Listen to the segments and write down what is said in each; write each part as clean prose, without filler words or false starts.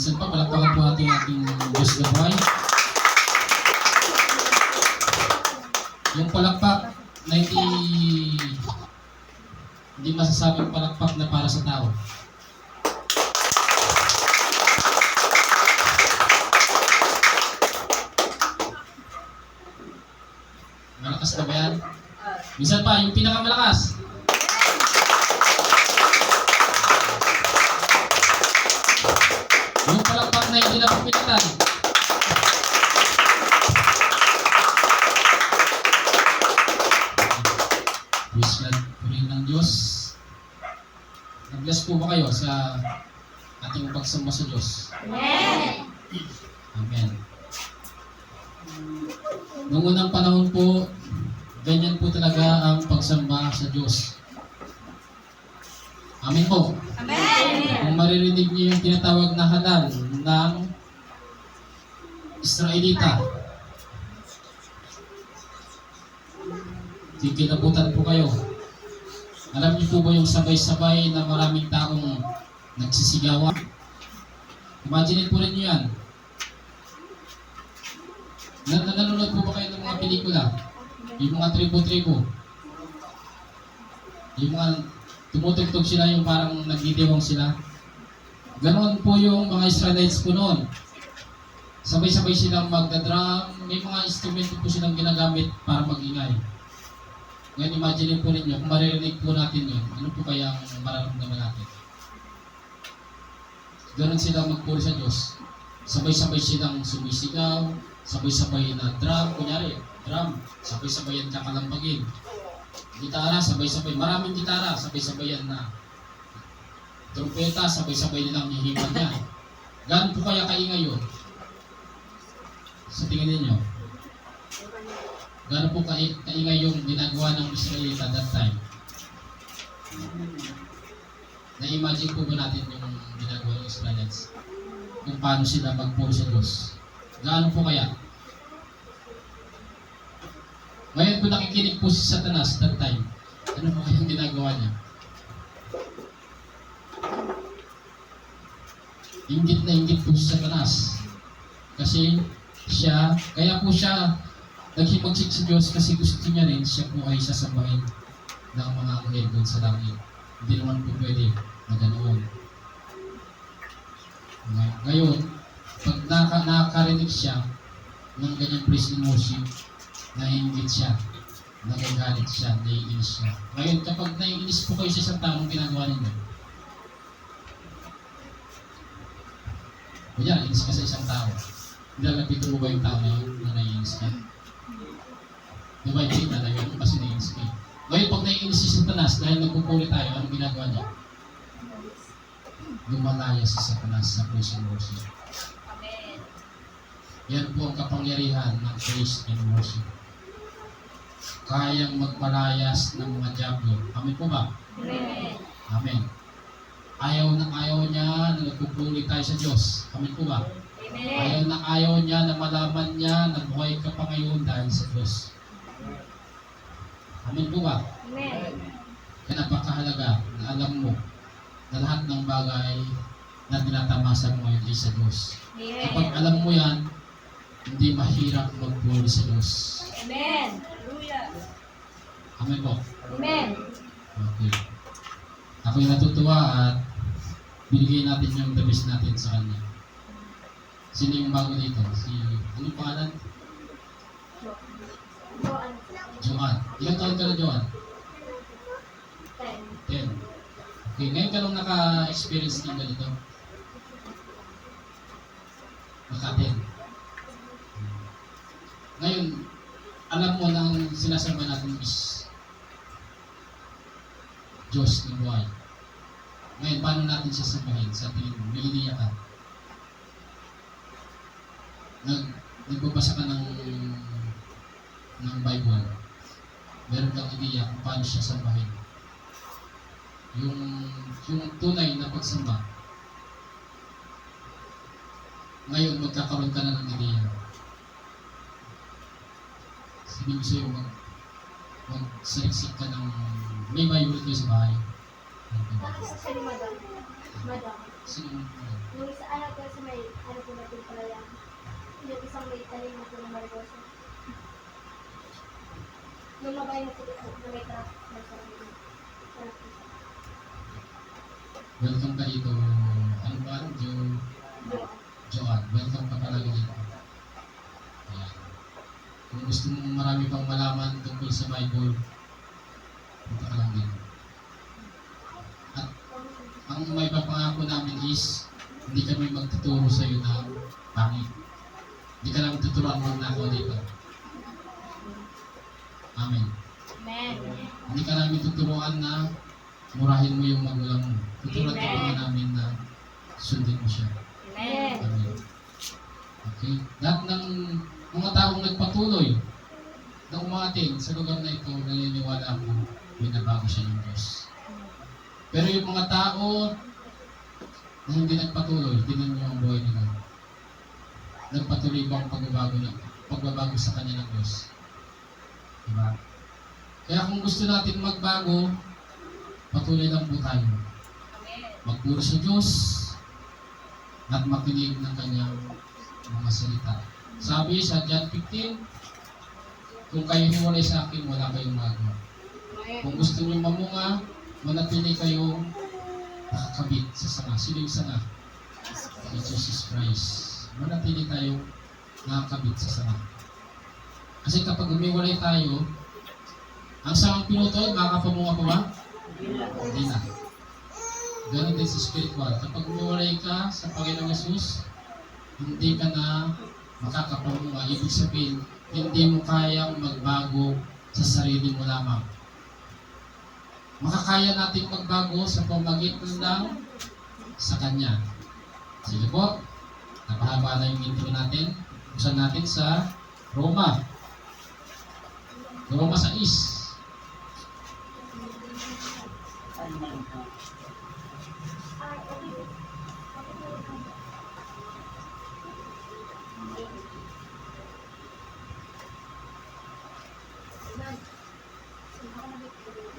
Minsan pa, palakpakan po natin ating Diyos na buhay. Yung palakpak na hindi masasabing palakpak na para sa tao. Malakas na ba yan? Minsan pa, yung pinakamalakas. Yung palakpak na hindi na pagpilitan. Praise God, purihin ng Diyos. Nag-bless po ba kayo sa ating pagsamba sa Diyos? Amen. Amen. Noong unang panahon po, ganyan po talaga ang pagsamba sa Diyos. Amen po. Amen. Kung maririnig niyo yung tinatawag na halal ng Israelita, kikilabutan po kayo. Alam niyo po ba yung sabay-sabay na maraming taong nagsisigawan? Imagine po rin niyo yan. Nanonood po ba kayo ng mga pelikula? Yung mga tribo-tribo. Yung mga tumutugtog sila, yung parang nagdidiwang sila. Ganon po yung mga Israelites po noon. Sabay-sabay silang magdadrum. May mga instrumento po silang ginagamit para mag-ingay. Ngayon, imagine po ninyo, kung maririnig po natin yun, ano po kaya ang mararamdaman natin? Ganon sila magpuri sa Diyos. Sabay-sabay silang sumisigaw, sabay-sabay na drum, kunyari, drum, sabay-sabay yan kakalampagin. Gitara, sabay-sabay, maraming gitara, sabay-sabay yan na. Trumpeta, sabay-sabay nilang hihipan yan. Ganon po kaya kaingay yun? Sa tingin ninyo? Gaano po kaingay yung ginagawa ng Israelita that time? Na-imagine po ba natin yung ginagawa ng Israelites? Kung paano sila magpuri sa Diyos? Gaano po kaya? Ngayon po nakikinig po si Satanas that time. Ano po kayang ginagawa niya? Inggit na inggit po si Satanas. Kasi kaya po siya naghimagsik sa Diyos kasi gusto niya rin siya po ay sasambahin ng mga anghel doon sa langit. Hindi naman po pwede na ganoon. Ngayon, pag nakakarinig siya ng ganyang praise and worship, naiingit siya, nagagalit siya, naiinis siya. Ngayon, kapag naiinis po kayo sa isang tao, ginagawa ninyo? Kuya, inis ka sa isang tao. Nilalapitan mo ba yung tao na yun na naiinis ka? Diba yung talaga yun kasi naiinis ka. Ngayon, pag naiinis si Satanas dahil nagpupuli tayo, anong ginagawa niya? Lumalaya si Satanas sa praise and worship. Amen. Yan po ang kapangyarihan ng praise and worship. Kayang magpalayas ng mga diablo. Amen po ba? Amen. Amen. Ayaw niya na nagpupuli tayo sa Diyos. Amen po ba? Amen. Ayaw niya na malaman niya na buhay ka pa ngayon dahil sa Diyos. Amen po ba? Amen. Kaya napakahalaga na alam mo na lahat ng bagay na tinatamasa mo ay sa Diyos. Kapag Amen. alam mo yan, hindi mahirap magpuri sa Diyos. Amen. Hallelujah. Amen po? Amen. Okay. Ako'y natutuwa at binigay natin yung the best natin sa Kanya. Sino yung bago dito? Anong pangalan? Joan. Ilang taon ka na, Joan? 10. Okay, ngayon ka lang naka-experience ng ganito? Naka-10. Ngayon, alam mo na ang sinasamba natin is Diyos ng buhay. Ngayon, paano natin sasabahin sa tingin mo? May ideya ka. Nagbabasa ka ng Bible. Meron kang ideya kung paano siya sambahin. Yung tunay na pagsamba. Ngayon, magkakaroon ka na ng ideya. Sabihin ko sa'yo, magsaliksik ka ng may Bible kayo sa bahay. Madam. Sino mo? Nung isa anak ko sa may isang may talim na po ng marigoso. Lumabay na po ito na may traffic na sa Welcome ka dito. Ano ba? Joan. Welcome ka palagi dito. Ayan. Kung gusto mong marami pang malaman tungkol sa Bible, punta ka lang dito. At ang may papangako namin is, hindi kami magtuturo sa iyo ng pangit. Hindi ka lang tuturuan mo na ako dito. Amen. Amen. Hindi ka namin tuturuan na murahin mo yung magulang mo. Tuturuan ka Amen. pa namin na sundin mo siya. Amen. Amen. Okay? Lahat ng mga taong nagpatuloy na umating sa lugar na ito, naniniwala ako, binabago siya ng Diyos. Pero yung mga tao na hindi nagpatuloy, tingnan niyo ang buhay nila. Nagpatuloy ba ang pagbabago sa kanya ng Diyos? Diba? Kaya kung gusto natin magbago, patuloy lang po tayo. Amen. Magpuro sa Diyos at makinig ng kanyang mga salita. Sabi sa John 15, kung kayo hiwalay sa akin, wala kayong magawa. Kung gusto niyo mamunga, manatili kayong nakakabit sa sanga. Sino yung sanga? Si Jesus Christ. Manatili tayong nakakabit sa sanga. Kasi kapag umiwalay tayo, ang sangang pinutol, makakapamunga pa ba? Hindi na. Ganun din sa spiritual. Kapag umiwalay ka sa Panginoong Yesus, hindi ka na makakapamunga. Ibig sabihin, hindi mo kayang magbago sa sarili mo lamang. Makakaya nating magbago sa pamagitan lang sa Kanya. Sige po, napahaba na yung intro natin. Buksan natin sa Roma. Roma 6.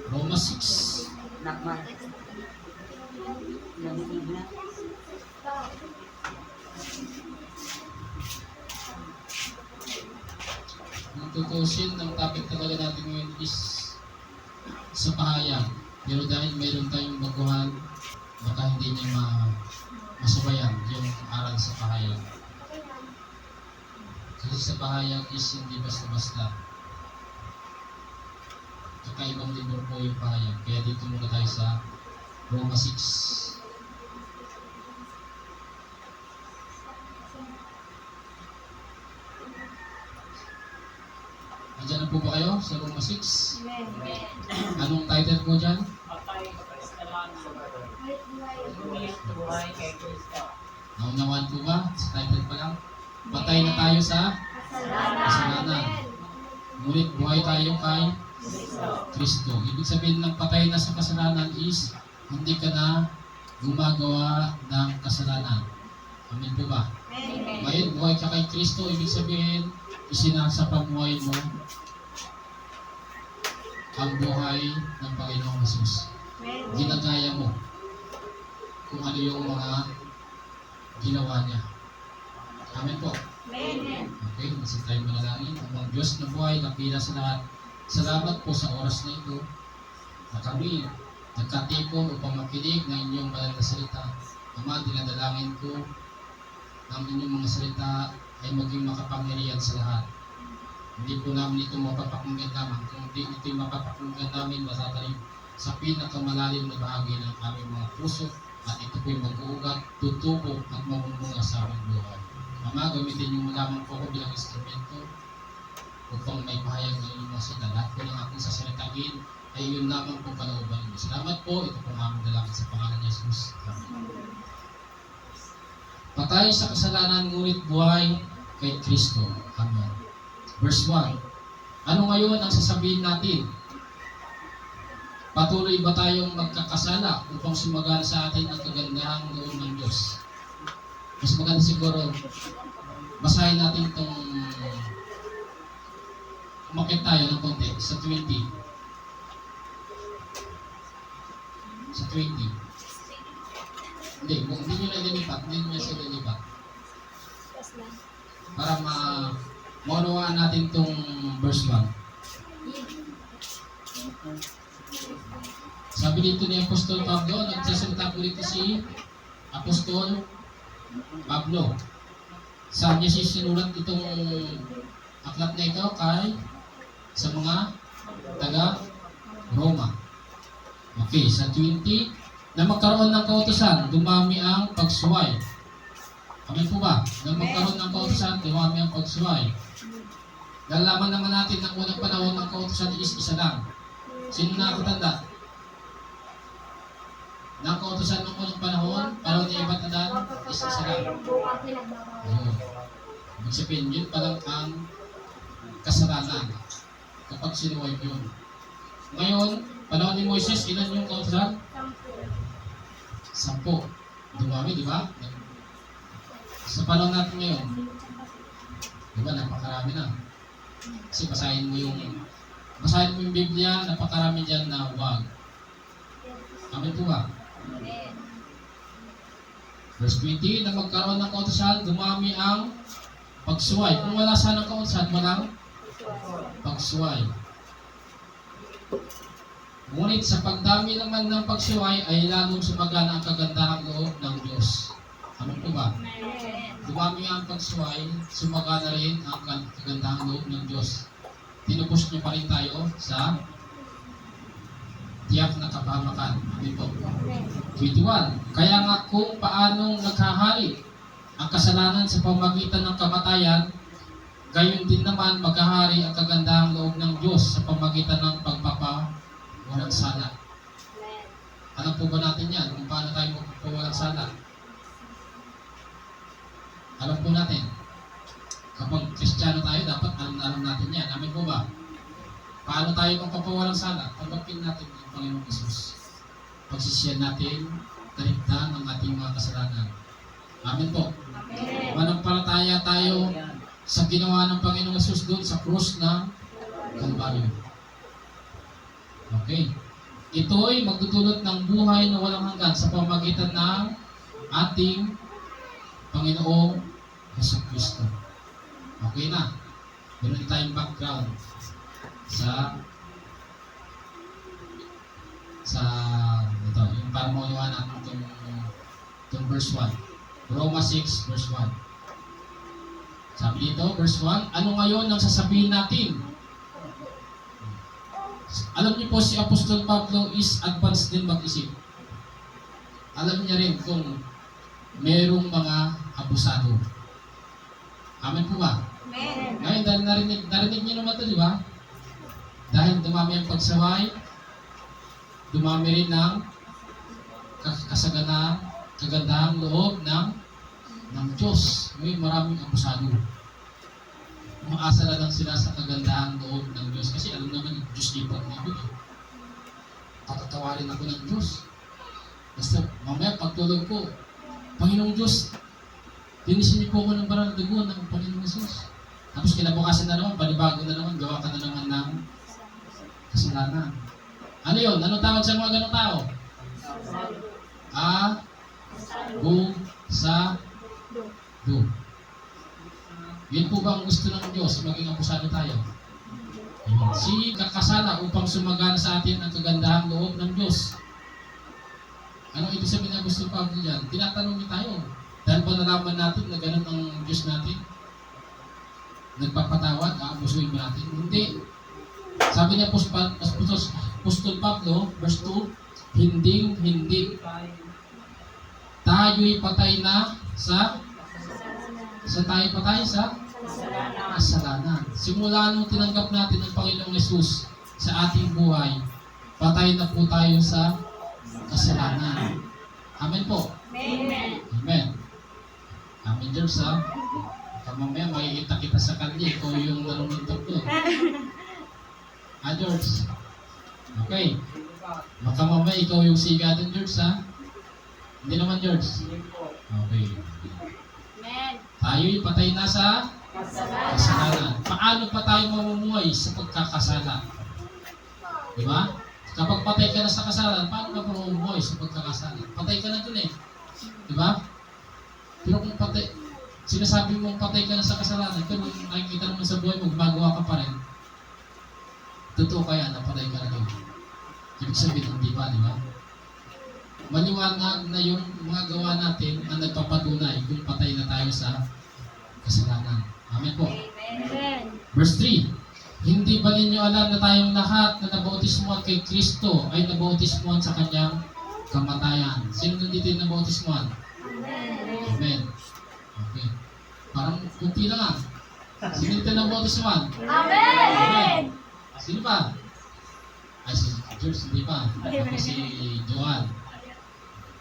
Roma 6. Nakma. Narinig na. Ang tutusin ng topic talaga natin ngayon is sa pahayag. Pero dahil mayroon tayong baguhan, baka hindi niya masubayan yung aral sa pahayag. Kasi sa pahayag is hindi basta-basta. Kakaibang libro po yung pahayag. Kaya dito muna tayo sa Roma 6. Nandiyan na po ba kayo sa Roma 6? Amen. Amen. Anong title po dyan? Patay ka pa sa laman. Ngunit buhay kay Kristo. Naunawaan po ba? Sa title pa lang. Patay na tayo sa kasalanan. Ngunit buhay tayo kay Kristo. Kristo. Ibig sabihin ng patay na sa kasalanan is hindi ka na gumagawa ng kasalanan. Amen po ba? Amen. Ngayon, buhay ka kay Kristo. Ibig sabihin, isinasa pamuhay mo ang buhay ng Panginoong Jesus. Ginagaya mo kung ano yung mga ginawa niya. Amen po. Amen. Okay, nasa tayo manalangin. Ang Diyos na buhay, kapila sa lahat. Salamat po sa oras na ito na kami nagkatipon upang makinig ng inyong banal na salita. Ama, dinadalangin ko ng inyong mga salita ay maging makapangyarihan sa lahat. Hindi po namin ito mapapakinggan lamang, kundi ito'y mapapakinggan namin matatalim sa pinakamalalim na bahagi ng aming mga puso at ito po'y mag-uugat, tutubo at mamumunga sa aming buhay. Ama, gamitin niyo mo lamang po ako bilang instrumento upang may pahayag ng inyong mga salita. Lahat po ng aking sasalitain ay yun lamang po kalooban niyo. Salamat po, ito po ang aming dalangin sa pangalan ni Jesus. Amen. Patay sa kasalanan, ngunit buhay kay Kristo. Amen. Verse 1. Ano ngayon ang sasabihin natin? Patuloy ba tayong magkakasala upang sumagana sa atin ang kagandahang loob ng Diyos? Mas maganda siguro, basahin natin itong umakit tayo ng konti sa 20. Sa 20. Hindi nyo na lilipat. Hindi nyo na siya lilipat. Para maunawaan natin tong verse 1. Sabi dito ni Apostol Pablo, nagsasalita po dito si Apostol Pablo. Saan niya sinulat itong aklat na ito sa mga taga Roma. Okay, sa 20, na magkaroon ng kautusan, dumami ang pagsuway. Amin po ba? Na magkaroon ng kautusan, dumami ang pagsuway. Nalaman naman natin ng unang panahon ng kautusan is isa lang. Sino nakakatanda? Ng kautusan ng unang panahon, panahon ni Iba't Adan, is isa lang. Bukas pinagbabawal. Ayun. Ibig sabihin, yun pa lang ang kasalanan kapag sinuway yun. Ngayon, panahon ni Moises, ilan yung kautusan? 10. Dumami, di ba? Sa panahon natin ngayon, di ba, napakarami na. Kasi basahin mo yung Biblia, napakarami dyan na wag. Amen po ba? Amen. Verse 20, na magkaroon ng kautusan, dumami ang pagsuway. Kung wala sanang kautusan, walang pagsuway. Ngunit sa pagdami naman ng pagsuway ay lalong sumagana ang kagandahang loob ng Diyos. Amen po ba? Amen. Dumami ang pagsuway, sumagana rin ang kagandahang loob ng Diyos. Tinubos niyo pa rin tayo sa tiyak na kapahamakan. Amen po. 21. Kaya nga kung paanong naghahari ang kasalanan sa pamagitan ng kamatayan, gayon din naman maghahari ang kagandahang loob ng Diyos sa pamagitan ng pagpapawalang sala. Alam po ba natin yan kung paano tayo magpapawalang sala? Alam po natin. Kapag Kristiyano tayo, dapat alam natin yan. Amin po ba? Paano tayo magpapawalang sala? Tanggapin natin ang Panginoong Isus. Pagsisiyan natin, talikdan ang ating mga kasalanan. Amin po. Amen. Manampalataya tayo sa ginawa ng Panginoong Isus doon sa krus ng Kalbaryo. Okay. Ito ay magdudulot ng buhay na walang hanggan sa pamamagitan ng ating Panginoong Jesucristo. Okay na. Meron tayong background sa ito, yung para maunawaan natin itong verse 1. Roma 6 verse 1. Sabi dito, verse 1, ano ngayon ang sasabihin natin? Alam niyo po si Apostol Pablo is advanced din mag-isip. Alam niya rin kung merong mga abusado. Amen po ba? Amen. Ngayon, dahil narinig niyo naman ito, di ba? Dahil dumami ang pagsaway, dumami rin ang kagandahang loob ng Diyos. Ngayon, maraming abusado. Umaasa na lang sila sa kagandahang loob ng Diyos. Kasi alam naman, Diyos lipat na yun. Tatatawarin ako ng Diyos. Basta mamaya pagtulog ko, Panginoong Diyos, linisin niyo po ako ng banal na dugo ng Panginoong Jesus. Tapos kinabukasan na naman, panibago na naman, gawa ka na naman ng kasalanan. Ano yun? Anong tawag sa mga ganong tao? Abusado. Yun po ba ang gusto ng Diyos? Maging abusado tayo. Si kakasala upang sumagana sa atin ang kagandahang loob ng Diyos. Anong ibig sabihin na gusto pa diyan? Tinatanong niyo tayo. Dahil ba nalaman natin na ganun ang Diyos natin? Nagpapatawad, aabusuin ba natin? Hindi. Sabi niya Apostol Pablo, verse 2, hindi. Tayo'y patay na sa kasalanan. Simula nung tinanggap natin ang Panginoong Yesus sa ating buhay, patay na po tayo sa kasalanan. Amen po. Amen. Amen. Amen, George, ha? Mamaya makikita kita sa kalye. Ikaw yung nanununtok doon. George. Okay. Baka mamaya ikaw yung siga doon, George, ha? Hindi naman, George. Okay. Amen. Tayo'y patay na sa Kasalanan. kasalanan. Paano pa tayo mamumuhay sa pagkakasala? Di ba? Kapag patay ka na sa kasalanan, paano ka mamumuhay sa pagkakasala? Patay ka na dun eh. Di ba? Pero kung patay, sinasabi mong patay ka na sa kasalanan, pero kung nakikita naman sa buhay mo, gumagawa ka pa rin, totoo kaya na patay ka na doon. Ibig sabihin, hindi pa, di ba? Maliwanag na yung mga gawa natin ang nagpapatunay kung patay na tayo sa kasalanan. Amen po. Amen. Verse 3, hindi ba ninyo alam na tayong lahat na nabautismuhan kay Kristo ay nabautismuhan sa kanyang kamatayan? Sino nandito yung nabautismuhan? Amen. Okay. Parang kunti lang ah. Sino dito nabautismuhan? Amen. Sino pa? Ay, si George, hindi pa. Ako si Joan.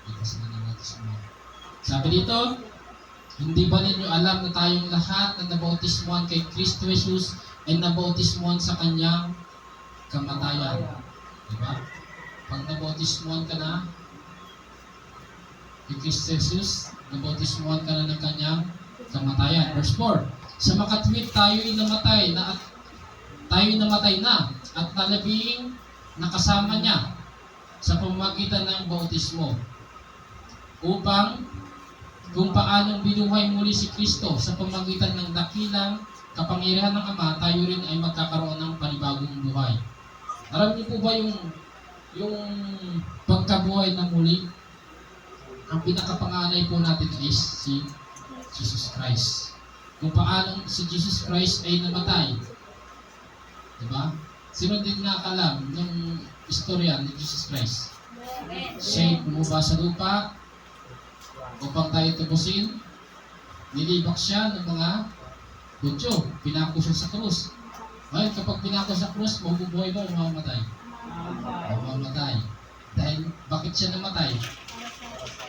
Hindi pa sila nabautismuhan. Sabi dito, hindi ba ninyo alam na tayong lahat na nabautismuhan kay Kristo Jesus ay nabautismuhan sa kanyang kamatayan? Diba? Pag nabautismuhan ka na kay Kristo Jesus, nabautismuhan ka na ng kanyang kamatayan. Verse 4, sa makatwid tayo'y namatay na at nalabing nakasama niya sa pamamagitan ng bautismo upang kung paanong binuhay muli si Kristo sa pamamagitan ng dakilang kapangyarihan ng Ama, tayo rin ay magkakaroon ng panibagong buhay. Alam niyo po ba yung pagkabuhay na muli? Ang pinakapanganay po natin is si Jesus Christ. Kung paanong si Jesus Christ ay namatay. Diba? Sino din nakakalam ng istorya ni Jesus Christ? Siya'y bumuba sa lupa upang tayo tubusin. Nilibak siya ng mga Hudyo. Pinako siya sa krus. Ngayon, kapag pinako sa krus, mabubuhay ba o mamamatay? Mamamatay. Dahil, bakit siya namatay?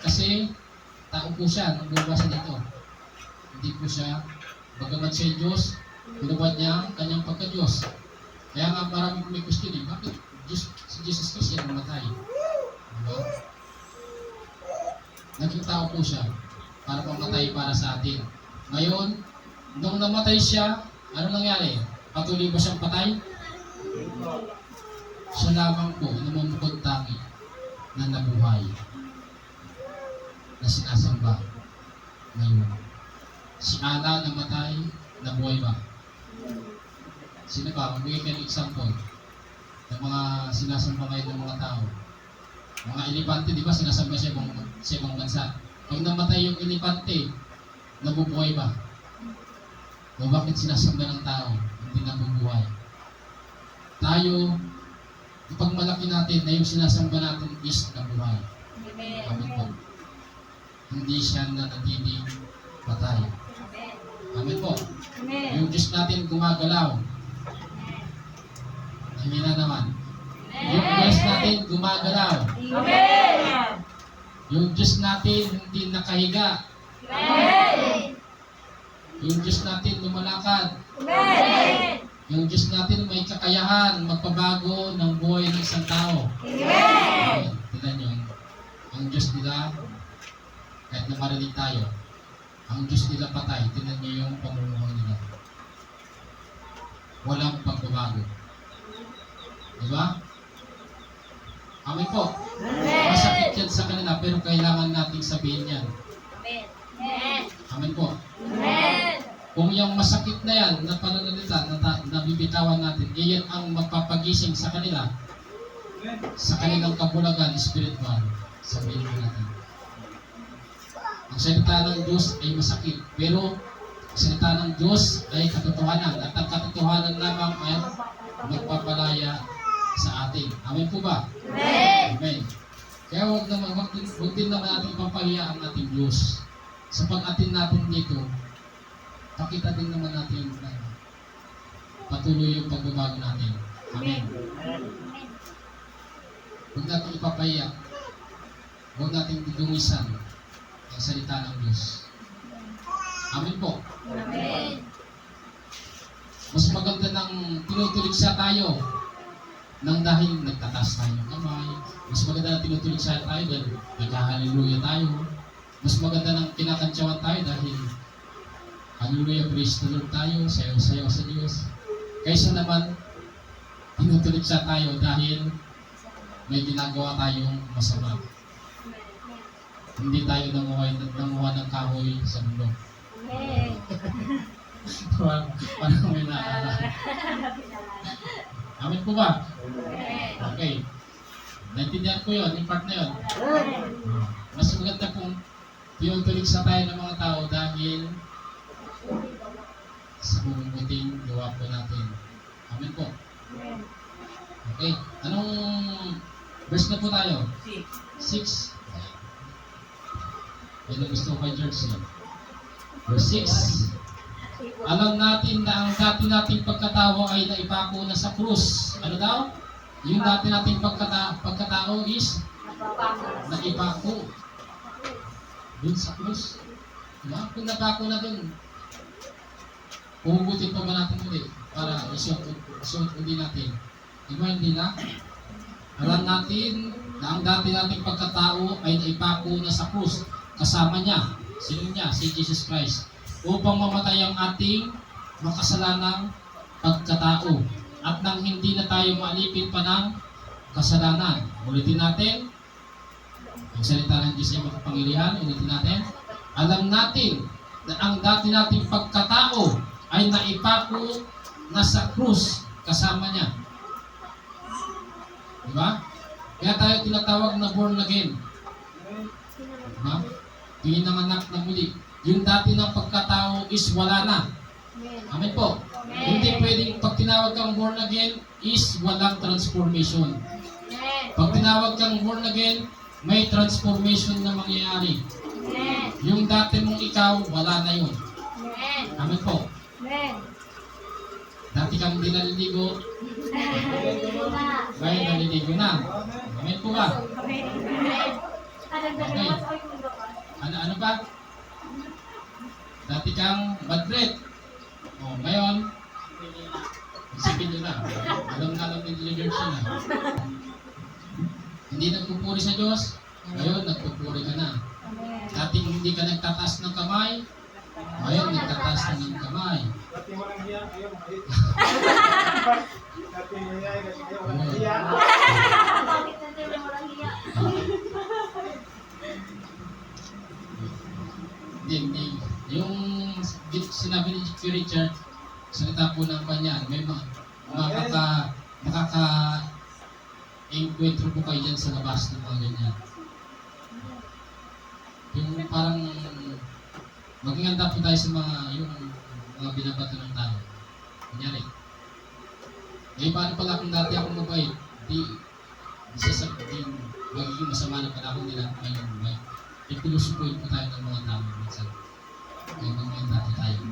Kasi, tao po siya, nang bumuba siya dito. Hindi po siya, bagamat siya Diyos, pinubad niya ang kanyang pagka-Diyos. Kaya nga maraming may question bakit si Jesus Christ siya namatay? Diba? Naging tao po siya para mamatay para sa atin. Ngayon, nung namatay siya, ano nangyari? Patuloy ba siyang patay? Siya lamang po, namumukod tangi na nabuhay, na sinasamba ngayon. Si Ana namatay, nabuhay ba? Sino ba? Magbigay kayo ng example ng mga sinasamba ngayon ng mga tao. Mga elepante, di ba? Sinasamba siya ibang bansa. Pag namatay yung elepante, nabubuhay ba? O bakit sinasamba ng tao? Hindi nabubuhay. Tayo, pag malaki natin na yung sinasamba natin is nabuhay. Amen po. Hindi siya nanatiling patay. Amen po. Yung Diyos natin gumagalaw. Amen na naman. Yung Diyos natin gumagalaw. Amen. Yung Diyos natin hindi nakahiga. Amen. Yung Diyos natin lumalakad. Amen. Yung Diyos natin may kakayahan magpabago ng buhay ng isang tao. Amen. Tignan nyo. Ang Diyos nila, kahit na marinig tayo, ang Diyos nila patay. Tignan nyo yung pamumuhay nila. Walang pagbabago. Diba? Amen po. Amen. Masakit yan sa kanila pero kailangan nating sabihin yan. Amen. Amen po. Amen. Kung yung masakit na yan na pananalita na nabibitawan natin, iyan ang magpapagising sa kanila sa kanilang kabulagan spiritual. Sabihin mo natin. Ang salita ng Diyos ay masakit, pero ang salita ng Diyos ay katotohanan at ang katotohanan lamang ay magpapalaya sa atin. Amen po ba? Amen. Amen. Kaya huwag din naman natin papahiya ang ating Diyos. Sa pag-atin natin dito, pakita din naman natin na patuloy yung pagbabago natin. Amen. Huwag natin ipapahiya. Huwag natin dudumisan ang salita ng Diyos. Amen po. Amen. Mas maganda nang tinutuligsa tayo nang dahil nagtataas tayo ng kamay. Mas maganda na tinutuligsa tayo dahil nagka-hallelujah tayo. Mas maganda nang kinakantsawan tayo dahil hallelujah, praise the Lord tayo, sayaw-sayaw sa Diyos. Kaysa naman tinutuligsa tayo dahil may ginagawa tayong masama. Hindi tayo nanguha ng kahoy sa mundo. Amen. Amin po ba? Amen. Okay. Naintindihan ko yun, yung part na yun. Mas maganda kung piyong-tulig sa tayo ng mga tao dahil sa bumubuting gawa po natin. Amen po. Okay. Anong verse na po tayo? 6. Yan ang gusto ko kay George. Verse 6. Alam natin na ang dati nating pagkatao ay naipako na sa krus. Ano daw? Yung dati nating pagkatao is naipako dun sa krus. Diba? Kung napako na dun, huhugutin pa ba natin ulit para isuot ulit natin? Diba hindi na? Alam natin na ang dati nating pagkatao ay naipako na sa krus. Kasama niya. Sino niya? Si Jesus Christ. Upang mamatay ang ating makasalanang pagkatao. At nang hindi na tayo maalipin pa ng kasalanan. Ulitin natin. Ang salita ng Diyos ay makapangyarihan. Ulitin natin. Alam natin na ang dati nating pagkatao ay naipako na sa krus kasama niya. Diba? Kaya tayo tinatawag na born again. Diba? Tingin ng anak na muli. Yung dati ng pagkatao is wala na. Amen po. Hindi pwedeng pag tinawag kang born again is walang transformation. Pag tinawag kang born again, may transformation na mangyayari. Yung dati mong ikaw, wala na yun. Amen po. Dati kang di naliligo, ngayon naliligo na. Amen po ba? Okay. Ano pa? Dati kang bad breath. O, ngayon, isipin nyo na. Alam ni Delivered siya na. Hindi nagpupuri sa Diyos, ngayon nagpupuri ka na. Dati hindi ka nagtataas ng kamay, ngayon nagtataas ka ng kamay. Dati mo nang hiya, ayaw mo kayo. Dati mo hiya, kasi ayaw mo nang hiya. Hindi. Yung sinabi ni Q. Richard, salita po ng kanya, may makaka-encuentro po kayo dyan sa labas ng mga ganyan. Yung parang maging handa po tayo sa yung mga binabato ng tao. Kunyari. Ngayon paano pala kung dati ako mabait, di magiging masama na pala ako nila ngayon mabait. Ipilusupuin po tayo ng mga tao minsan. Kaya maging dati tayo.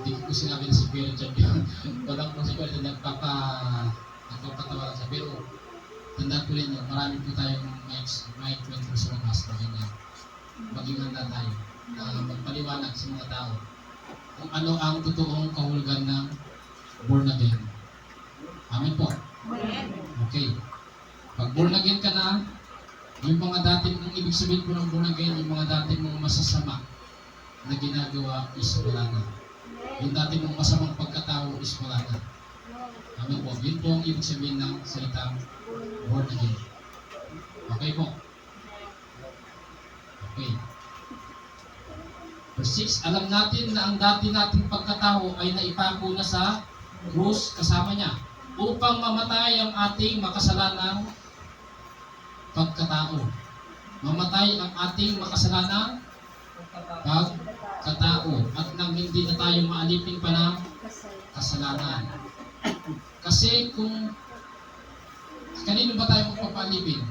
Hindi ko sinabi na si Kuya Richard yun. Walang po si Kuya Richard nagpapatawa sa pero tandaan ko rin yun, marami po tayong may kwento sa labas na ganyan. Maging handa tayo na magpaliwanag sa mga tao kung ano ang totoong kahulugan ng born again. Amen po. Okay. Pag born again ka na, yung mga dati mong ibig sabihin po ng born again, yung mga dati mong masasama na ginagawa is wala na. Yung dati mong masamang pagkatao is wala na. Amen po. Yun po ang ibig sabihin ng salitang born again. Okay po. Okay. Verse 6, alam natin na ang dati nating pagkatao ay naipako na sa krus kasama niya upang mamatay ang ating makasalanang pagkatao. Mamatay ang ating makasalanang pagkatao at nang hindi na tayo maalipin pa ng kasalanan. Kasi kung kanino ba tayo magpapalipin?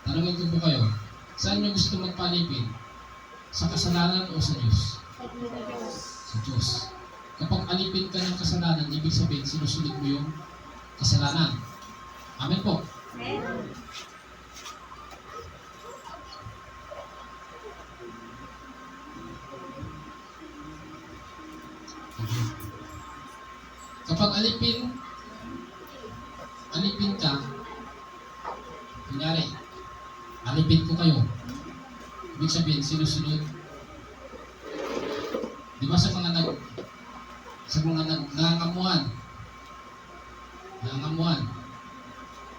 Tanungin ko po kayo, saan nyo gusto magpalipin? Sa kasalanan o sa Diyos? Sa Diyos. Kapag alipin ka ng kasalanan, ibig sabihin, sinusunod mo yung kasalanan. Amen po. Kapag alipin ka, kunyari, alipin ko kayo. Ibig sabihin, sinusunod. Di ba sa mga nangangamuhan,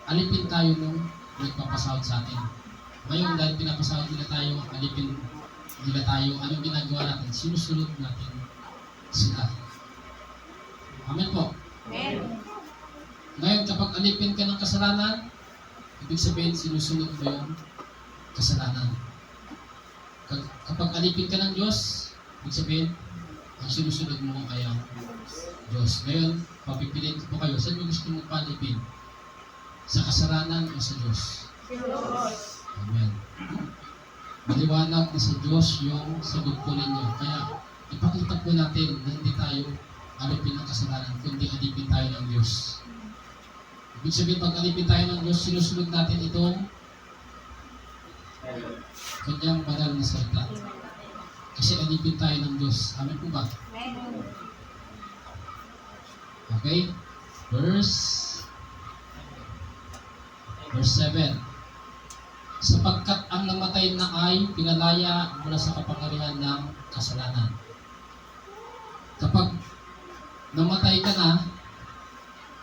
alipin tayo nung nagpapasahod sa atin. Ngayon, dahil pinapasahod nila tayo, alipin nila tayo, anong ginagawa natin? Sinusunod natin sila. Amen po. Amen. Ngayon, kapag alipin ka ng kasalanan, ibig sabihin, sinusunod mo yung kasalanan. Kapag alipin ka ng Diyos, ibig sabihin, ang sinusunod mo ay ang Diyos. Ngayon, papipiliin ko po kayo, saan mo gusto mong palipin? Sa kasalanan o sa Diyos? Amen. Maliwanag na sa Diyos yung sagot po ninyo. Kaya, ipakita po natin na hindi tayo alipin ng kasalanan, kundi alipin tayo ng Diyos. Ibig sabihin, pag alipin tayo ng Diyos, sinusunod natin itong kanyang banal na salita. Kasi alipin tayo ng Diyos. Amen po ba? Okay? Verse 7. Sapagkat ang namatay na ay pinalaya mula sa kapangyarihan ng kasalanan. Kapag namatay ka na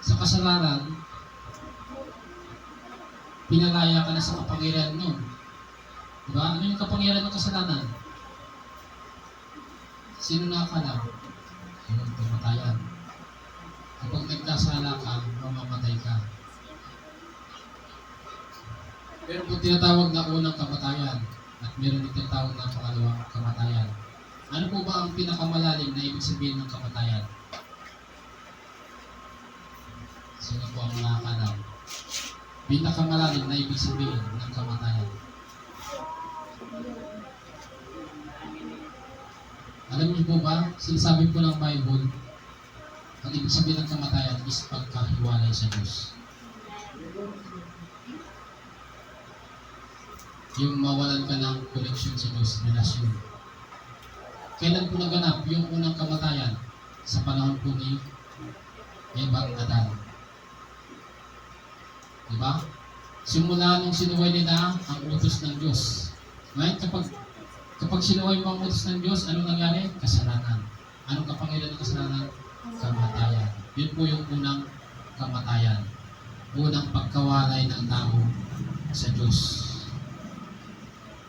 sa kasalanan, pinalaya ka na sa kapangyarihan nun. Diba? Ano yung kapangyarihan ng kasalanan? Sino nakakala? Yung kamatayan. Kapag nagkasala ka, mamamatay ka. Meron po tinatawag na unang kamatayan at meron din tinatawag na pangalawang kamatayan. Ano po ba ang pinakamalalim na ibig sabihin ng kamatayan? Sino po ang nakakalam? Pinakamalalim na ibig sabihin ng kamatayan. Alam niyo po ba, sinasabi po ng Bible, ang ibig sabihin ng kamatayan is pagkahiwalay sa Diyos. Yung mawalan ka ng connection sa Diyos, relasyon. Kailan po naganap yung unang kamatayan? Sa panahon po ni Eva at Adan. Diba? Simula nung sinuway nila ang utos ng Diyos. Ngayon, kapag sinuway mo ang utos ng Diyos, anong nangyari? Kasalanan. Anong kapangyarihan ng kasalanan? Kamatayan. Yun po yung unang kamatayan. Unang pagkawalay ng tao sa Diyos.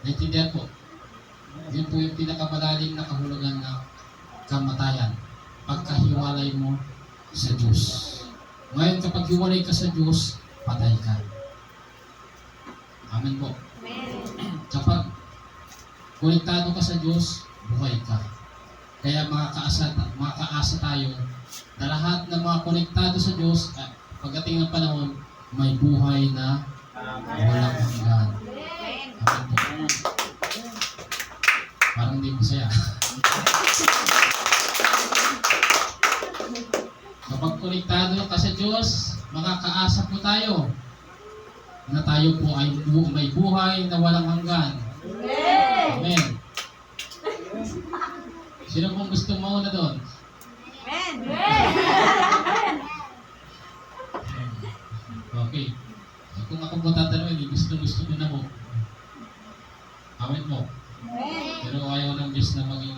Naintindihan po? Yun po yung pinakamalalim na kahulugan ng kamatayan. Pagkahiwalay mo sa Diyos. Ngayon, kapag hiwalay ka sa Diyos, patay ka. Amen po. Kapag konektado ka sa Diyos, buhay ka. Kaya makakaasa tayo na lahat ng mga konektado sa Diyos, pagdating ng panahon, may buhay na walang hanggan. Amen po. Parang hindi masaya. Kapag konektado ka sa Diyos, makakaasa po tayo na tayo po ay may buhay na walang hanggan. Amen. Sino pong gusto mauna doon? Okay. Kung ako po tatanungin, gusto ko na po. Amen po. Pero ayaw ng Diyos na maging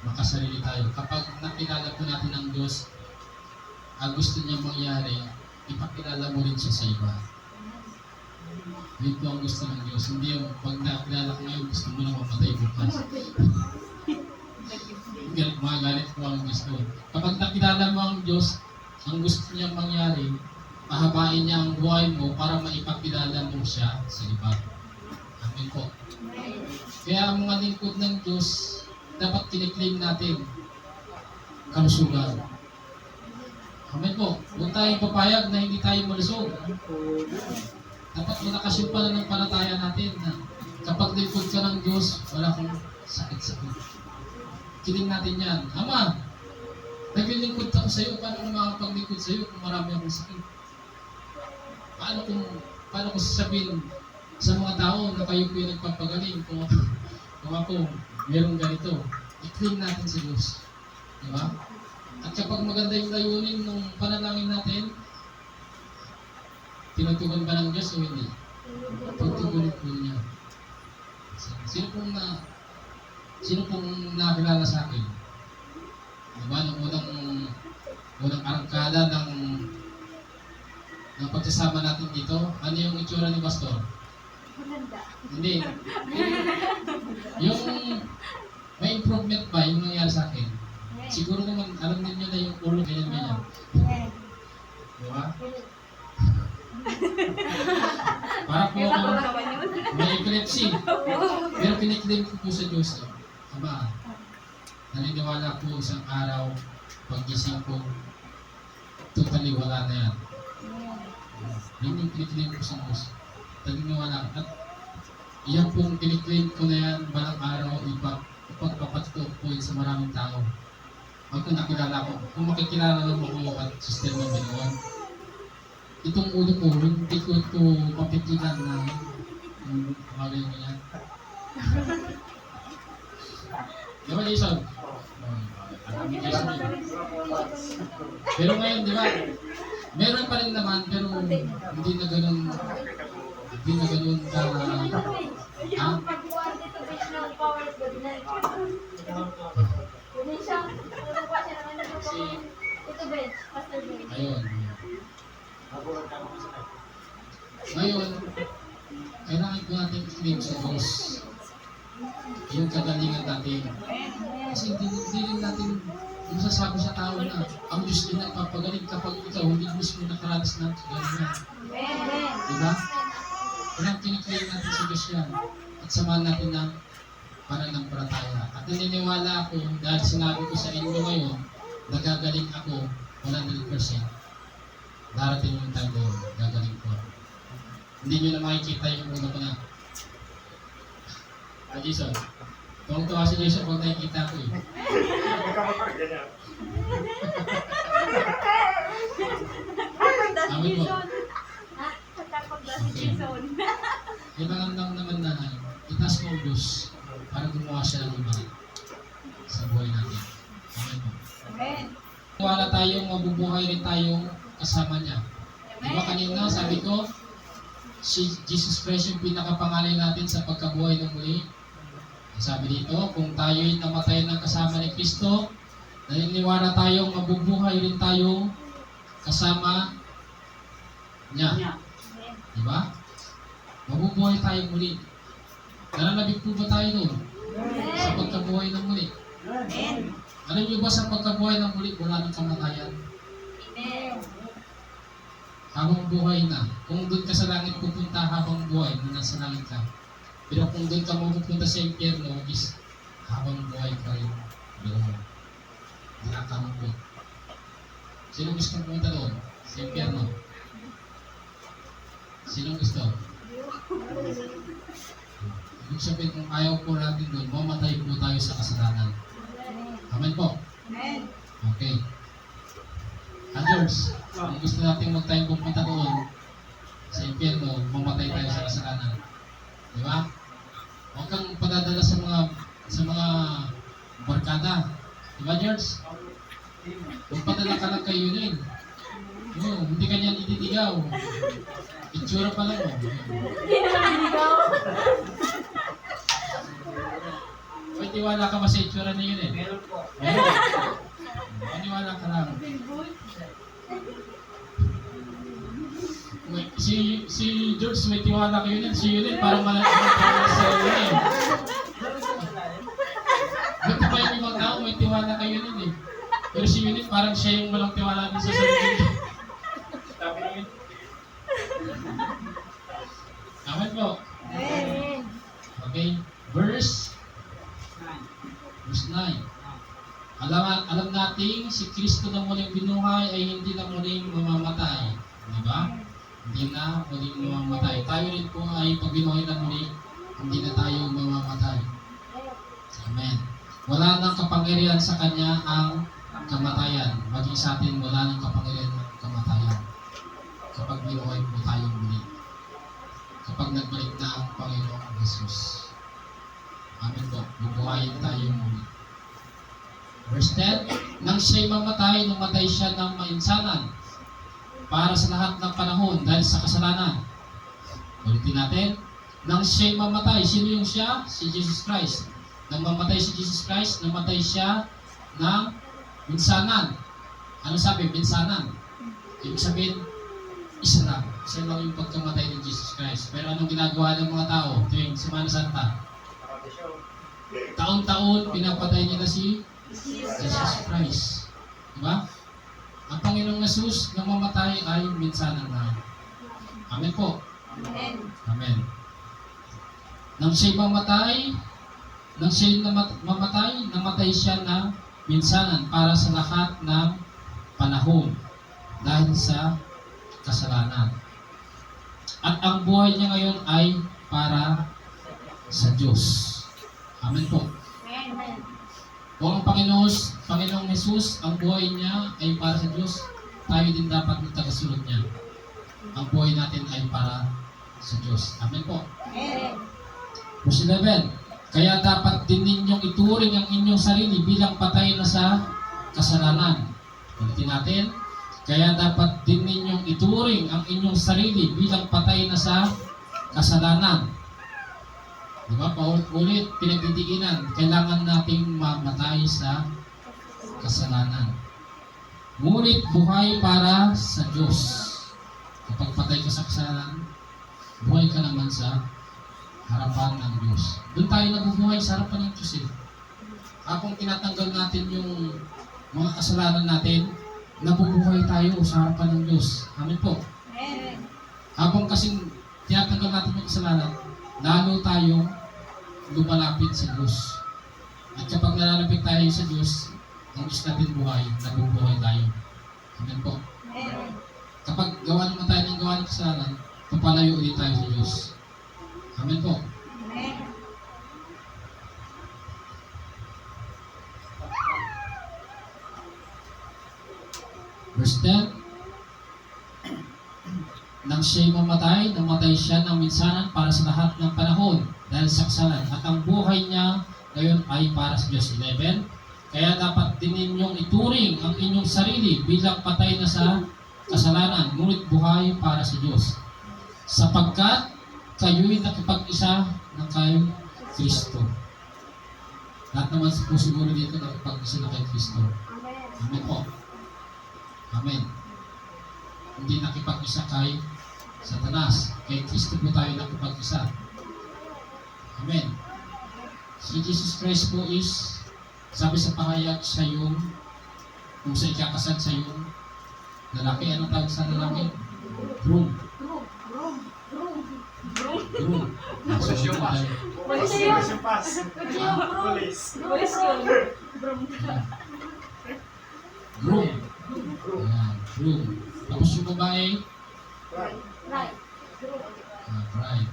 makasarili tayo. Kapag nakilala po natin ang Diyos, ang gusto niya mangyari, ipakilala mo rin siya sa iba. Yun po ang gusto ng Diyos. Hindi yung pag nakilala ko ngayon, gusto mo na mamatay bukas. Magalit po ang Diyos doon. Kapag nakilala mo ang Diyos, ang gusto niya mangyari, pahabain niya ang buhay mo para maipakilala mo siya sa iba. Amen po. Kaya ang mga lingkod ng Diyos, dapat kiniklaim natin kalusugan. Amen po. Huwag tayong papayag na hindi tayo malusog. Dapat malakas yung pananampalataya natin na kapag lingkod ka ng Diyos, wala kang sakit-sakit. Kiling natin yan. Ama, naglilingkod ako sa iyo. Paano ko makapaglingkod sa iyo kung marami akong sakit? Paano ko sasabihin sa mga tao na kayo po yung nagpapagaling kung ako mayroong ganito? I-claim natin sa Diyos. Diba? At kapag maganda yung layunin ng panalangin natin, tinutugon ba ng Diyos o hindi? Tutugunin po niya. Sino pong nakilala sa akin? Diba? Nung unang arangkada ng pagsasama natin dito, ano yung itsura ni Pastor? Hindi. Yung may improvement ba yung nangyari sa akin? Siguro naman, alam ninyo na yung ulo ganyan-ganyan. Amen. Di ba? Para po ako may epilepsy. Pero kiniklaim ko po sa Diyos. Ama, naniniwala po isang araw, pag-gising ko, totally wala na yan. Yun yung kiniklaim ko sa Diyos. Naniniwala. At iyan pong kiniklaim ko na yan, balang araw, ipagpapatok po yun sa maraming tao. Pag nakilala ko, kung makikilala lang ako at sister ng Binoon, itong ulo ko, hindi ko ito mapitigan na bagay mo yan. Di ba, Jason? Alam ni Jason yun. Pero ngayon, di ba, meron pa rin naman, pero hindi na ganun ka, ha? Pag-iwan dito, bitch, ng power of God na. Kunin siya. Kunin siya ng ano po. Ito, bitch. Pastor bitch. Ayun. Ngayon, kailangan ko natin i-claim sa Diyos yung kagalingan natin. Kasi hindi rin natin masasabi sa tao na ang Diyos din nagpapagaling kapag ikaw hindi mismo nakaranas ng kagalingan. Amen. Diba? Kailangan kiniklaim natin sa Diyos yan at samahan natin ng pananampalataya. At naniniwala ako dahil sinabi ko sa inyo ngayon, nagagaling ako 100%. Darating yung time na yun, gagaling ko. Hindi nyo na makikita yung ulo ko na. Jason, tuwang-tuwa si Jason kung nakikita ko eh. Amin po. Okay. Kailangan lang naman na itaas mo ang Diyos para gumawa siya ng iba sa buhay natin. Amen po. Amen. Wala tayong mabubuhay rin tayong kasama niya. Di ba kanina sabi ko, si Jesus Christ yung pinakapangalan natin sa pagkabuhay ng muli. Sabi dito, kung tayo'y namatay ng kasama ni Kristo, naniniwala tayong mabubuhay rin tayo kasama niya. Di ba? Mabubuhay tayo muli. Nalalabig po ba tayo doon? Sa pagkabuhay ng muli. Alam niyo ba sa pagkabuhay ng muli, wala ng kamatayan? Amen. Habang buhay na. Kung doon ka sa langit pupunta habang buhay, doon nasa langit ka. Pero kung doon ka mapupunta sa impyerno, is habang buhay ka rin. Doon. Nakakamukot. Sino gusto pumunta doon? Sa impyerno? Sino gusto? Ibig sabihin kung ayaw po natin doon, mamatay po tayo sa kasalanan. Amen po? Amen. Okay. Others, kung gusto natin magtayong pupunta doon sa impyerno, mamatay tayo sa kasalanan. Di ba? Huwag kang padadala sa mga barkada. Di ba, George? Huwag padala ka lang kay Yunin. Hindi ka niyan ititigaw. Itsura pa lang. May tiwala ka ba sa itsura na yun eh? Meron po. Maniwala ka lang. Si George may tiwala kayo yun. Si Yulin parang malala sa yun eh. Buti pa yung ibang tao may tiwala kayo yun eh. Pero si Yulin parang siya yung walang tiwala din sa sarili. Sabi namin. Amen po. Amen. Okay. Verse 9. Alam nating si Kristo na muling binuhay ay hindi na muling mamamatay. Di ba? Hindi na muling mamamatay. Tayo rin po ay pag binuhay na muli, hindi na tayo mamamatay. Amen. Wala nang kapangyarihan sa Kanya ang kamatayan. Maging sa atin, wala nang kapangyarihan ng kamatayan. Kapag binuhay po tayo muli. Kapag nagbalik na ang Panginoong Jesus. Amen po. Bubuhayin tayo muli. Verse 10, nang siya'y mamatay, namatay siya ng mainsanan para sa lahat ng panahon dahil sa kasalanan. Ulitin natin, nang siya'y mamatay, sino yung siya? Si Jesus Christ. Nang mamatay si Jesus Christ, namatay siya ng minsanan. Ano sabi? Minsanan. Ibig sabihin, isa lang. Isa lang yung pagkamatay ni Jesus Christ. Pero anong ginagawa ng mga tao tuwing Semana Santa? Taon-taon, pinapatay nila si Jesus Christ. Diba? Ang Panginoong Jesus na mamatay ay minsanan na. Amen po. Amen. Amen. Nang siya'y mamatay, namatay siya na minsanan para sa lahat ng panahon dahil sa kasalanan. At ang buhay niya ngayon ay para sa Diyos. Amen po. Amen. Kung ang Panginoong Jesus, ang buhay niya ay para sa Diyos, tayo din dapat ng tagasunod niya. Ang buhay natin ay para sa Diyos. Amen po. Amen. Verse 11, kaya dapat din ninyong ituring ang inyong sarili bilang patay na sa kasalanan. Ulitin natin, kaya dapat din ninyong ituring ang inyong sarili bilang patay na sa kasalanan. Diba? Paulit-ulit, pinagdidiinan, kailangan nating mamatay sa kasalanan. Ngunit buhay para sa Diyos. Kapag patay ka sa kasalanan, buhay ka naman sa harapan ng Diyos. Doon tayo nabubuhay sa harapan ng Diyos. Kung tinatanggal natin yung mga kasalanan natin, nabubuhay tayo sa harapan ng Diyos. Amen po. Amen. Habang kasing tinatanggal natin yung kasalanan, lalo tayong lumalapit sa Diyos. At kapag nalalapit tayo sa Diyos, ang Diyos natin buhay, nabubuhay tayo. Amen po. Amen. Kapag gawa naman tayo ng gawa ng kasalanan, papalayo ulit tayo sa Diyos. Amen po. Amen. Verse 10, nang siya'y mamatay, namatay siya ng minsanan para sa lahat ng panahon dahil sa kasalanan. At ang buhay niya ngayon ay para sa Diyos. 11, kaya dapat din ninyong ituring ang inyong sarili bilang patay na sa kasalanan, ngunit buhay para sa Diyos. Sapagkat kayo'y nakipag-isa na kay Kristo. Lahat naman po siguro dito nakipag-isa na kay Kristo. Amen po. Amen. Hindi nakipag-isa kay Satanas. Kay Kristo po tayo nakipag-isa. Amen. Si Jesus Christ po is, sabi sa pahayag, siya yung, kung sa ikakasal sa yung lalaki, anong tawag sa lalaki? Groom. Groom. Pulis yung pas. Pulis Pulis yung pas. Pulis. Pulis. Pulis yun. Groom. Ayan, groom. Tapos yung babae, Right. Right. bride.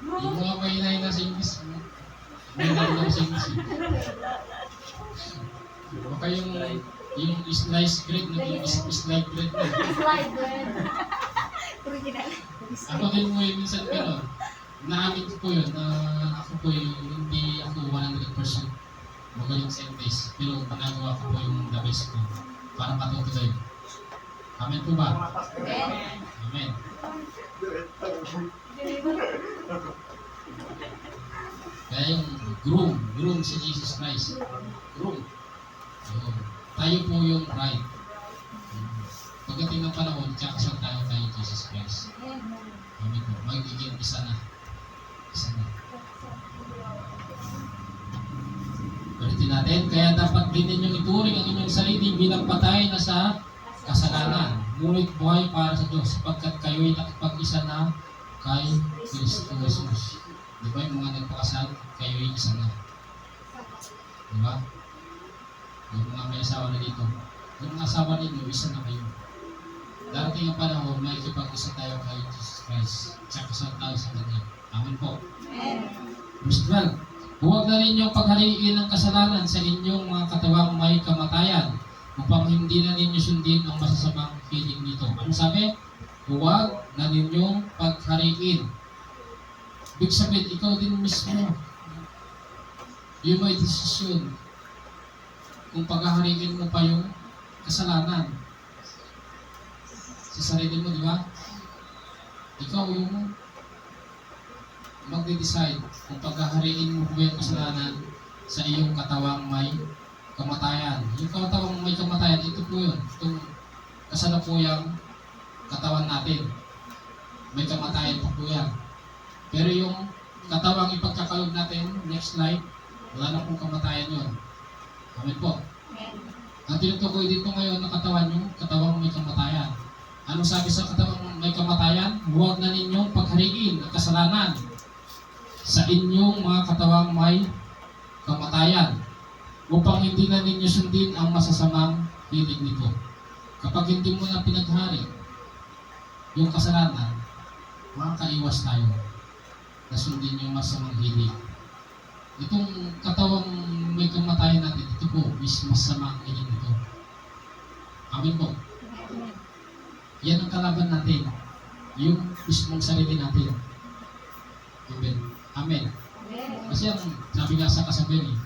Yung mga mahinay na sa English, may narinig ako sa English. Baka yung slice bread, yung slice bread na. Slide bread. Original. Ako din mo yung minsan pero, naamin ko po yun, na ako po yung hindi ako 100% magaling sa English, pero panagawa ko po yung the best ko para matutuloy. Amen po ba? Amen. Amen. Kaya yung groom si Jesus Christ. Groom. Yun. Tayo po yung bride. Pagdating ng panahon, kakasal tayo kay Jesus Christ. Amen po. Magiging isa na. Isa na. Ulitin natin, kaya dapat din ninyong ituring ang inyong sarili bilang patay na sa kasalanan. Ngunit buhay para sa Diyos, sapagkat kayo'y nakipag-isa na kay Kristo Jesus. Di ba yung mga nagpakasal, kayo'y isa na. Di ba? Yung mga may asawa na dito. Yung mga asawa ninyo, isa na kayo. Darating ang panahon, may ikipag-isa tayo kay Jesus Christ. Sakasal tayo sa Kanya. Amen po. Amen. Verse 12, huwag na ninyong paghariin ang kasalanan sa inyong mga katawang may kamatayan upang hindi na ninyo sundin ang masasamang piling nito. Ano sabi? Huwag na ninyong paghariin. Ibig sabihin, ikaw din mismo. Yung may desisyon kung paghahariin mo pa yung kasalanan sa sarili mo, di ba? Ikaw yung magde-decide kung paghahariin mo ba yung kasalanan sa iyong katawang may kamatayan. Yung katawang may kamatayan, ito po yun. Itong kasalukuyang katawan natin. May kamatayan po po yan. Pero yung katawang ipagkakalog natin, next slide, Wala na pong kamatayan yun. Amen po. Amen. Ang tinutukoy dito ngayon na katawan yung katawang may kamatayan. Anong sabi sa katawang may kamatayan? Huwag na ninyong paghariin ang kasalanan sa inyong mga katawang may kamatayan upang hindi na ninyo sundin ang masasamang hilig nito. Kapag hindi mo na pinaghari yung kasalanan, makakaiwas tayo na sundin yung masamang hilig. Itong katawang may kamatayan natin, ito po is masamang hilig nito. Amen po. Amen. Yan ang kalaban natin. Yung mismong sarili natin. Amen. Amen. Amen. Kasi ang sabi nga sa kasabihan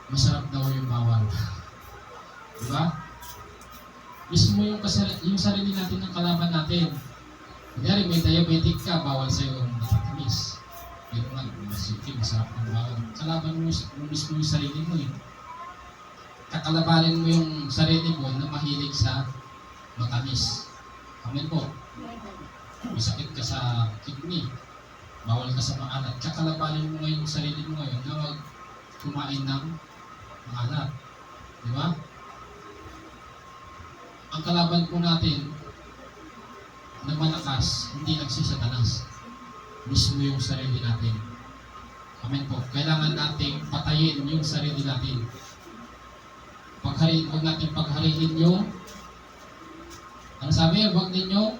masarap daw yung bawal. Diba? Mismo yung sarili natin ng kalaban natin. Kunyari may diabetic ka, bawal sa'yo ang matatamis. Pero nga, masarap ng bawal. Kalaban mo mismo yung sarili mo eh. Kakalabanin mo yung sarili mo na mahilig sa matamis. Amen po. May sakit ka sa kidney, bawal ka sa maalat. Kakalabanin mo ngayon yung sarili mo ngayon na wag kumain ng maalat. Di ba? Ang kalaban po natin na malakas, hindi lang si Satanas. Mismo yung sarili natin. Amen po. Kailangan nating patayin yung sarili natin. Huwag natin paghariin yung ang sabi, huwag ninyo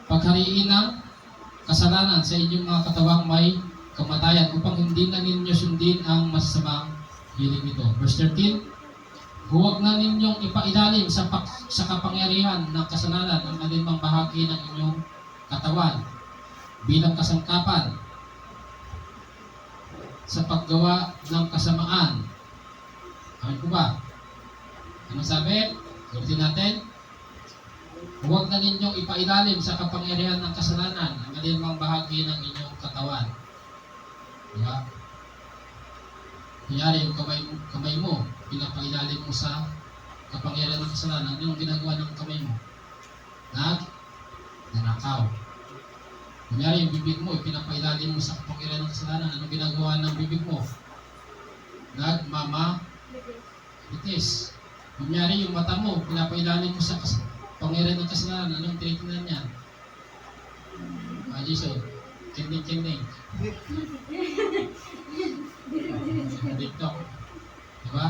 paghariin ng kasalanan sa inyong mga katawang may kamatayan upang hindi na ninyo sundin ang masasamang hilig nito. Verse 13, huwag na ninyong ipailalim sa kapangyarihan ng kasalanan ang alinmang bahagi ng inyong katawan bilang kasangkapan sa paggawa ng kasamaan. Amin po ba? Ano sabi? Ulitin natin. Huwag na ninyong ipailalim sa kapangyarihan ng kasalanan ang alinmang bahagi ng inyong katawan. Diba? Kunyari, yung kamay mo, pinapailalim mo sa kapangyarihan ng kasalanan. Ano yung ginagawa ng kamay mo? Nanakaw. Kunyari, yung bibig mo, pinapailalim mo sa kapangyarihan ng kasalanan. Ano ginagawa ng bibig mo? Nagmamalitis. Kunyari, yung mata mo, pinapailalim mo sa pangyarihan ng kasalanan. Anong tinitingnan niya? Jason, kinding-kinding. TikTok. Diba?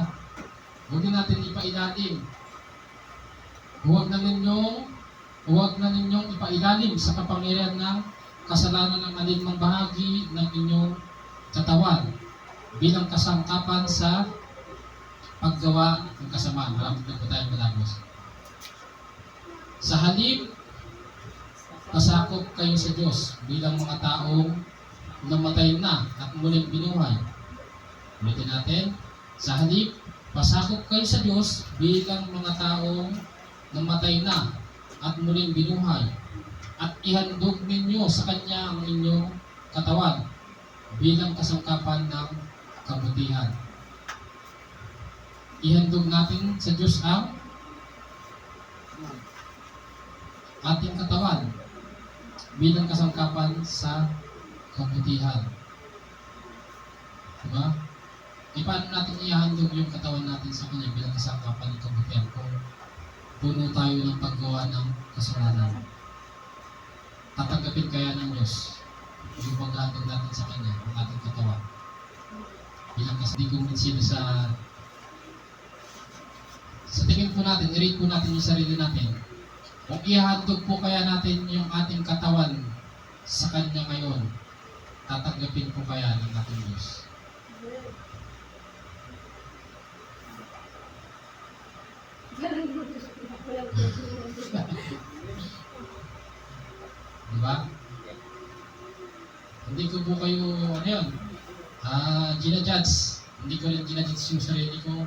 Huwag na natin ipailalim. Huwag na ninyong ipailalim sa kapangyarihan ng kasalanan ng alinmang bahagi ng inyong katawan bilang kasangkapan sa paggawa ng kasamaan. Marami na po tayong malagos. Sa halip, pasakop kayo sa Diyos bilang mga taong namatay na at muling binuhay. Ulitin natin. Sa halip, pasakop kayo sa Diyos bilang mga taong namatay na at muling binuhay. At ihandog ninyo sa Kanya ang inyong katawan bilang kasangkapan ng kabutihan. Ihandog natin sa Diyos ang ating katawan bilang kasangkapan sa kabutihan. Diba? Paano natin ihandog yung katawan natin sa Kanya bilang kasangkapan ng kabutihan kung puno tayo ng paggawa ng kasalanan? Tatanggapin kaya ng Diyos yung paghahandog natin sa Kanya ng ating katawan bilang hindi kumbinsido sa tingin po natin, i-rate po natin yung sarili natin. Kung ihahandog po kaya natin yung ating katawan sa Kanya ngayon, tatanggapin po kaya ng ating Diyos? Diba? Hindi ko po kayo, ginajudge. Hindi ko rin ginajudge yung sarili ko.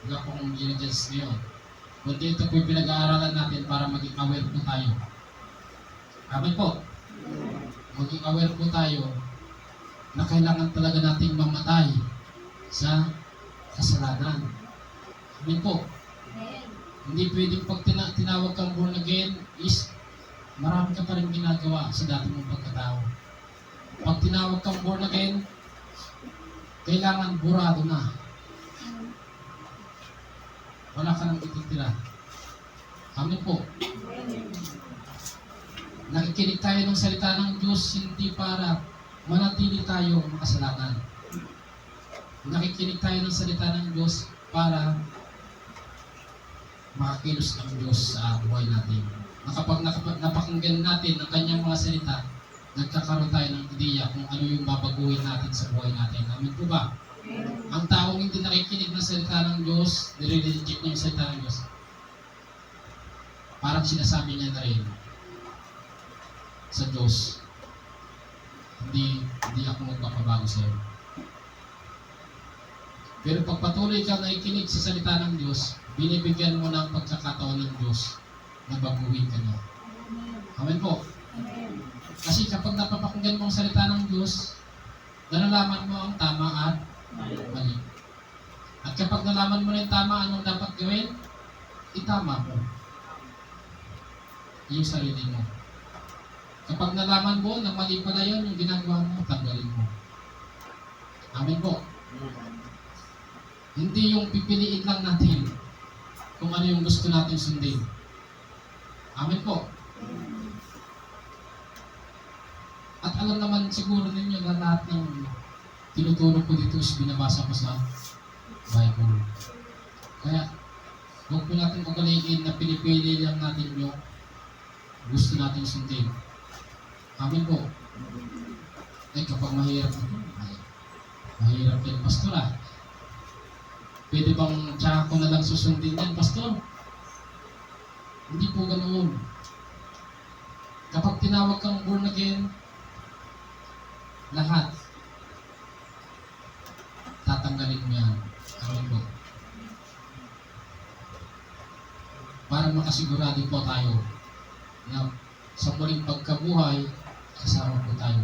Wala akong ginajudge ngayon. Kundi ito po yung pinag-aaralan natin para maging aware po tayo. Amen po. Maging aware po tayo na kailangan talaga nating mamatay sa kasalanan. Amen po. Amen. Hindi pwedeng pag tinawag kang born again is marami ka pa rin ginagawa sa dati mong pagkatao. Pag tinawag kang born again, kailangan burado na. Wala ka nang ititira. Amen po. Nakikinig tayo ng salita ng Diyos hindi para manatili tayo makasalanan. Nakikinig tayo ng salita ng Diyos para makakilos ang Diyos sa buhay natin. Kapag napakinggan natin ang kanyang mga salita, nagkakaroon tayo ng ideya kung ano yung babaguhin natin sa buhay natin. Amen po ba? Ang taong hindi nakikinig ng salita ng Diyos, nire-reject niya yung salita ng Diyos, parang sinasabi niya na rin sa Diyos, hindi ako magpapabago sa iyo. Pero pag patuloy ka nakikinig sa salita ng Diyos, binibigyan mo ng pagkakataon ng Diyos na baguhin ka niya. Amen po. Kasi kapag napapakinggan mo ang salita ng Diyos, nalalaman mo ang tama at mali. At kapag nalaman mo na yung tama, anong dapat gawin? Itama mo yung sarili mo. Kapag nalaman mo na mali pala yun, yung ginagawa mo, tanggalin mo. Amen po. Hindi yung pipiliin lang natin kung ano yung gusto natin sundin. Amen po. At alam naman siguro ninyo na lahat ng tinuturo ko dito is binabasa ko sa Bible. Kaya, huwag po natin ugaliin na pinipili lang natin yung gusto natin sundin. Amen po. Eh kapag mahirap yung pastor pwede bang tsaka ko na lang susundin yan, pastor? Hindi po ganoon. Kapag tinawag kang born again, lahat tatanggalin mo yan. Amen po. Para makasigurado po tayo na sa muling pagkabuhay, kasama po tayo.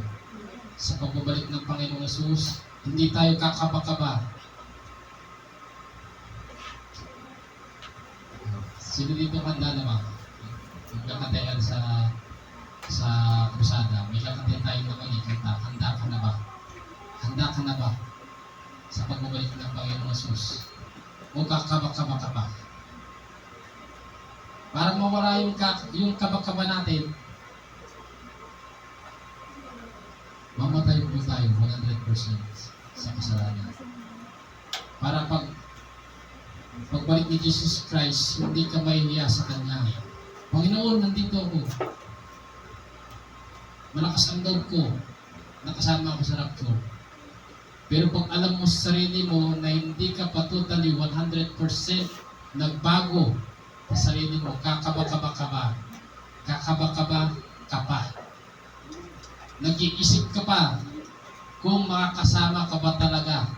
Sa pagbabalik ng Panginoong Yesus, hindi tayo kakaba-kaba. Sino dito handa na ba? Magkakatayan sa krusada. May kakatayan tayo na malikita. Handa ka na ba? Handa ka na ba? Sa pagbabalik ng Panginoong Yesus. O kakaba-kaba ka pa? Para mawala yung kaba-kaba natin, mamatay po tayo 100% sa kasalanan. Para pagbalik ni Jesus Christ, hindi ka mahihiya sa Kanya. Panginoon, nandito ako. Malakas ang loob ko. Nakasama ako sa rapture. Pero pag alam mo sa sarili mo na hindi ka pa totally 100% nagbago sa sarili mo, kakaba-kaba ka ba? Kakaba-kaba ka pa. Nag-iisip ka pa kung makakasama ka ba talaga.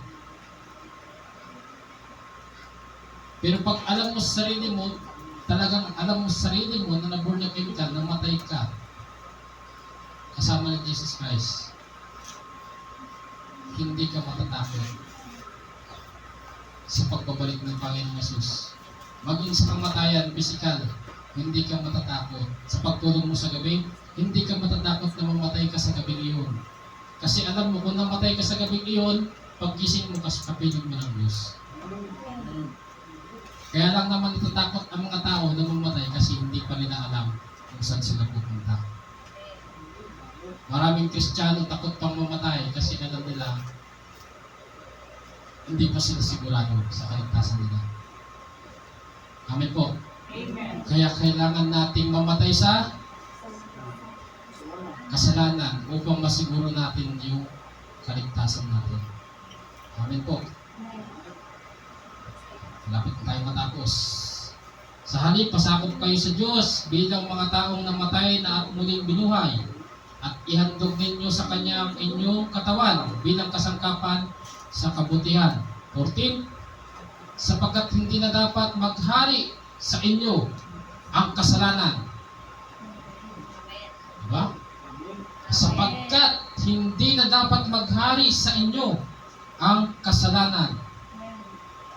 Pero pag alam mo sa sarili mo, talagang alam mo sa sarili mo na naborn again ka, namatay ka, kasama ng Jesus Christ, hindi ka matatakot sa pagbabalik ng Panginoong Yesus. Maging sa kamatayan, physical, hindi ka matatakot. Sa pagtulog mo sa gabi, hindi ka matatakot na mamatay ka sa gabi iyon. Kasi alam mo, kung namatay ka sa gabi iyon, paggising mo, kapiling mo ng Diyos. Kaya lang naman natatakot ang mga tao na mamatay kasi hindi pa nila alam kung saan sila pupunta. Maraming Kristiyano takot pang mamatay kasi alam nila hindi pa sila sigurado sa kaligtasan nila. Amen po. Amen. Kaya kailangan nating mamatay sa kasalanan upang masiguro natin yung kaligtasan natin. Amen po. Lapit na tayo matapos. Sa halip, pasakop kayo sa Diyos bilang mga taong namatay na at muling binuhay at ihandog ninyo sa Kanya ang inyong katawan bilang kasangkapan sa kabutihan. 14. Sapagkat hindi na dapat maghari sa inyo ang kasalanan. Diba? Sapagkat hindi na dapat maghari sa inyo ang kasalanan.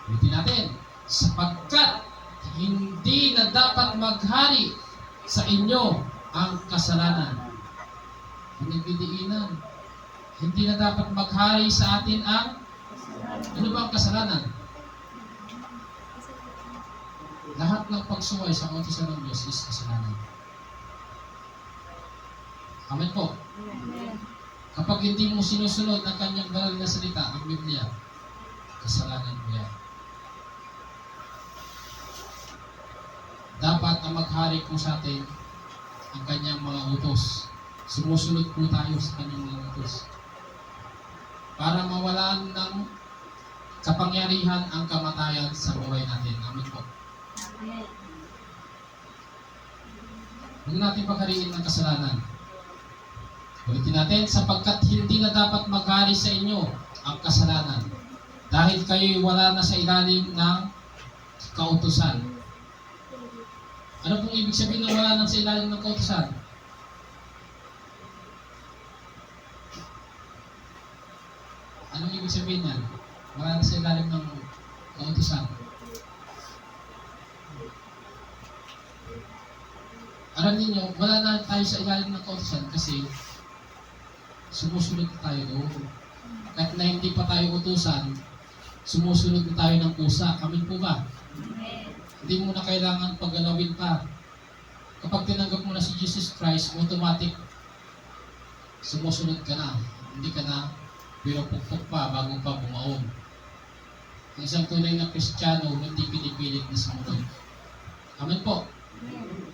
Ulitin natin. Sapagkat hindi na dapat maghari sa inyo ang kasalanan. Pinagdidiinan. Hindi na dapat maghari sa atin ang Ano ba ang kasalanan? Lahat ng pagsuway sa kautusan ng Diyos is kasalanan. Amen po. Amen. Kapag hindi mo sinusunod ang kanyang banal na salita, ang Biblia, kasalanan mo yan. Dapat ang maghari po sa atin ang kanyang mga utos. Sumusunod po tayo sa kanyang mga utos. Para mawalan ng kapangyarihan ang kamatayan sa buhay natin. Amen po. Amen. Huwag natin paghariin ng kasalanan. Ulitin natin, sapagkat hindi na dapat maghari sa inyo ang kasalanan dahil kayo'y wala na sa ilalim ng kautusan. Ano pong ibig sabihin ng wala na sa ilalim ng kautusan? Anong ibig sabihin yan? Wala na sa ilalim ng kautusan. Alam niyo, wala na tayo sa ilalim ng kautusan kasi sumusunod na tayo doon. Kahit na hindi pa tayo utusan, sumusunod na tayo ng kusa. Amin po ba? Amen. Hindi mo na kailangan paggalawin pa. Kapag tinanggap mo na si Jesus Christ, automatic sumusunod ka na. Hindi ka na pinupukpok pa bago pa bumaon. Ang isang tunay na Kristiyano, hindi pinipilit na sumunod. Amen po. Amen.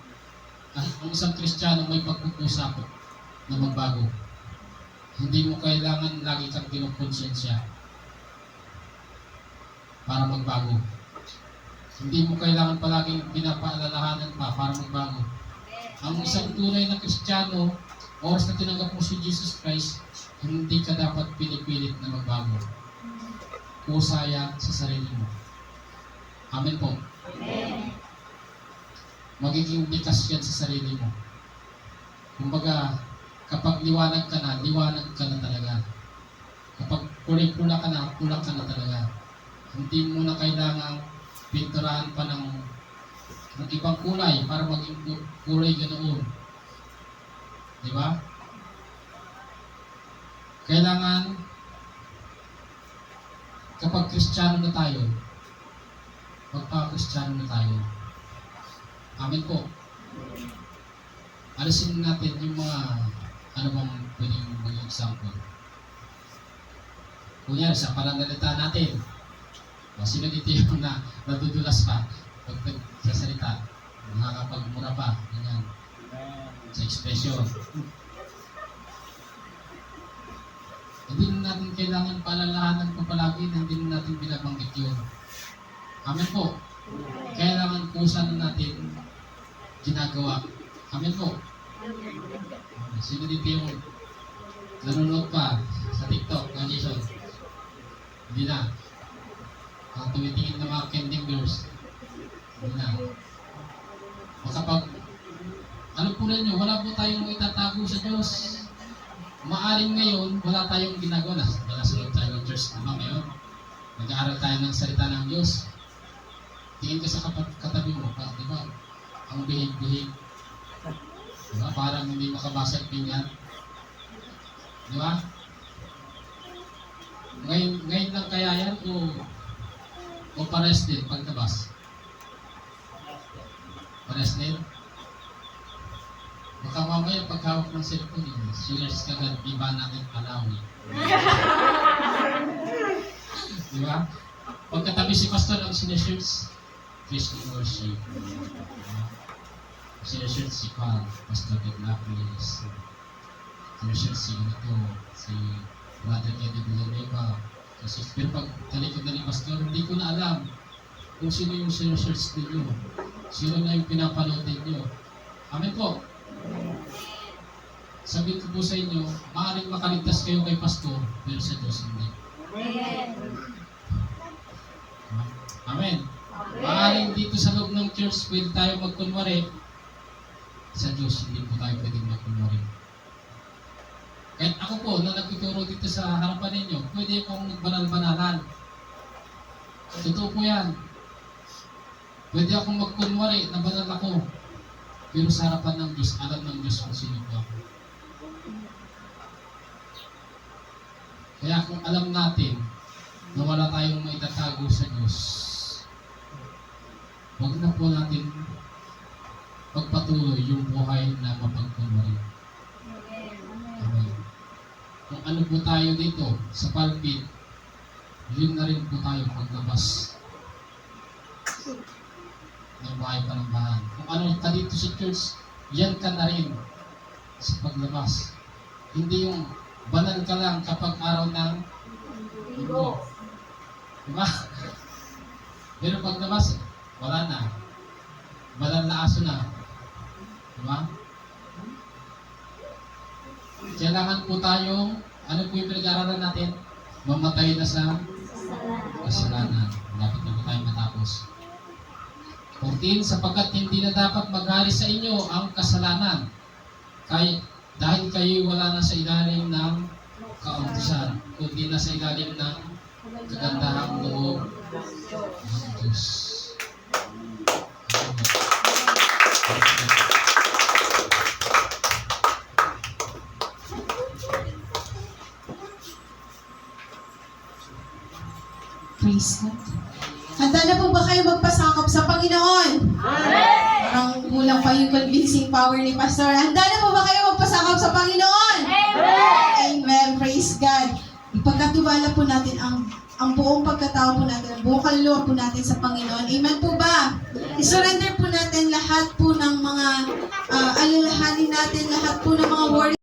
Ang isang Kristiyano may pagkukusa po na magbago. Hindi mo kailangan lagi kang kinukonsensya para magbago. Hindi mo kailangan palaging pinapaalalahanan pa para magbago. Ang isang tunay na Kristiyano, oras na tinanggap mo si Jesus Christ, hindi ka dapat pinipilit na magbago. Kusa yan sa sarili mo. Amen po. Amen. Magiging likas yan sa sarili mo. Kumbaga, kapag liwanag ka na talaga. Kapag kulay-pula ka na talaga. Hindi mo na kailangang pinturahan pa ng ibang kulay para maging kulay ganoon. Di ba? Kailangan kapag Kristiyano na tayo, magpa-Kristiyano na tayo. Amen po. Alisin natin yung mga ano bang pwedeng maging example. Kunyari sa pananalita natin, o sino dito yung nadudulas pa pag nagsasalita, nakakapagmura pa, ganyan, sa expression. Hindi na natin kailangan palalahanan pa palagi na hindi na natin binabanggit yun. Amen po. Kailangan kusa na natin ginagawa. Amen po. Sino dito yung nanonood pa sa TikTok na Jason? Hindi na. Ang tumitingin ng mga kending girls. Hindi na. Kapag ano po rin nyo, wala po tayong itatago sa Diyos. Maaring ngayon, wala tayong ginagawa. Wala sa loob tayo ng church naman ngayon. Nag-aaral tayo ng salita ng Diyos. Tingin ka sa katabi mo pa, di ba? Ang bihig-bihig. Di ba? Parang hindi makabasa ang pinyan. Di ba? Ngayon lang kaya yan o pares din pagtabas? Pares din? Baka mamaya paghawak ng cellphone yun, serious ka agad, iba natin alawi. Di ba? Pagkatabi si Pastor ang sinashirts, Christian worship. Sinashirts si Carl, Pastor Gedlapis. Sinashirts si Ganito, si Brother Eddie Villanueva. Pero pag talikod na ni Pastor, hindi ko na alam kung sino yung sinashirts ninyo. Sino na yung pinapanood ninyo. Amen po. Sabihin ko po sa inyo, maaaring makaligtas kayo kay Pastor, pero sa Diyos hindi. Amen. Maaaring dito sa loob ng church, pwede tayo magkunwari. Sa Diyos, hindi po tayo pwedeng magkunwari. Kahit ako po, na nagtuturo dito sa harapan ninyo, pwede akong nagbanal-banalan. Totoo po yan. Pwede akong magkunwari na banal ako. Pero sa harapan ng Diyos, alam ng Diyos kung sino po ako. Kaya kung alam natin na wala tayong maitatago sa Diyos, huwag na po natin pagpatuloy yung buhay na mapagkunwari. Amen. Kung ano po tayo dito sa pulpit, yun na rin po tayo paglabas ng bahay panambahan. Kung ano ka dito sa church, yan ka na rin sa paglabas. Hindi yung banal ka lang kapag araw ng linggo. Diba? Pero paglabas, wala na. Banal na aso na. Diba? Kailangan po tayong, ano po yung pinag-aaralan natin? Mamatay na sa kasalanan. Dapat na po tayo matapos. 14, sapagkat hindi na dapat maghari sa inyo ang kasalanan. Dahil kayo wala na sa ilalim ng kautusan, kundi na sa ilalim ng kagandahang loob ng Diyos. Praise God. Handa na po ba kayo magpasakop sa Panginoon? Parang kulang pa yung convincing power ni Pastor. Handa na po ba kayo magpasakop sa Panginoon? Amen. Praise God. Ipagkatiwala po natin ang buong pagkatao po natin, ang buong kaluluwa po natin sa Panginoon. Amen po ba? I-surrender po natin lahat po ng mga alalahanin natin, lahat po ng mga worries